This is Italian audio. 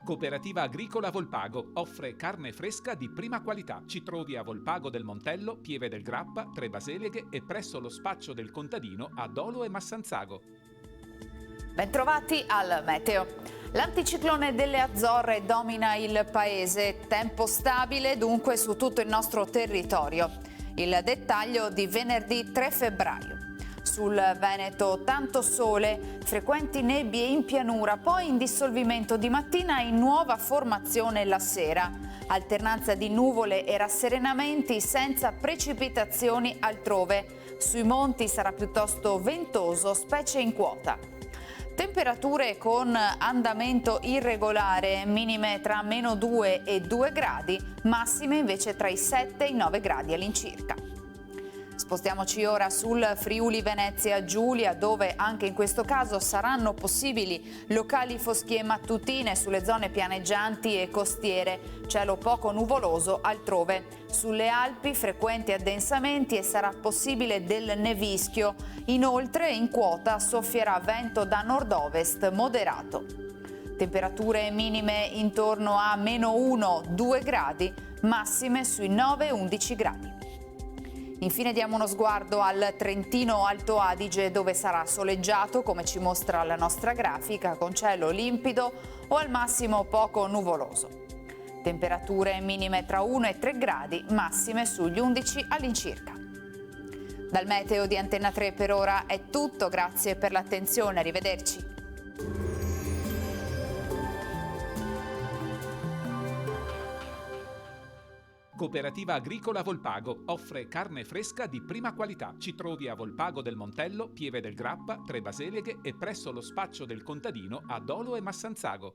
Cooperativa Agricola Volpago offre carne fresca di prima qualità. Ci trovi a Volpago del Montello, Pieve del Grappa, Tre Baseleghe e presso lo spaccio del contadino a Dolo e Massanzago. Bentrovati al meteo. L'anticiclone delle Azzorre domina il paese, tempo stabile dunque su tutto il nostro territorio. Il dettaglio di venerdì 3 febbraio. Sul Veneto tanto sole, frequenti nebbie in pianura, poi in dissolvimento di mattina e in nuova formazione la sera. Alternanza di nuvole e rasserenamenti senza precipitazioni altrove. Sui monti sarà piuttosto ventoso, specie in quota. Temperature con andamento irregolare, minime tra -2 e 2 gradi, massime invece tra i 7 e i 9 gradi all'incirca. Spostiamoci ora sul Friuli Venezia Giulia, dove anche in questo caso saranno possibili locali foschie mattutine sulle zone pianeggianti e costiere, cielo poco nuvoloso altrove. Sulle Alpi frequenti addensamenti e sarà possibile del nevischio. Inoltre in quota soffierà vento da nord-ovest moderato. Temperature minime intorno a -1-2 gradi, massime sui 9-11 gradi. Infine diamo uno sguardo al Trentino Alto Adige, dove sarà soleggiato, come ci mostra la nostra grafica, con cielo limpido o al massimo poco nuvoloso. Temperature minime tra 1 e 3 gradi, massime sugli 11 all'incirca. Dal meteo di Antenna 3 per ora è tutto, grazie per l'attenzione, arrivederci. Cooperativa Agricola Volpago offre carne fresca di prima qualità. Ci trovi a Volpago del Montello, Pieve del Grappa, Tre Baseleghe e presso lo spaccio del contadino a Dolo e Massanzago.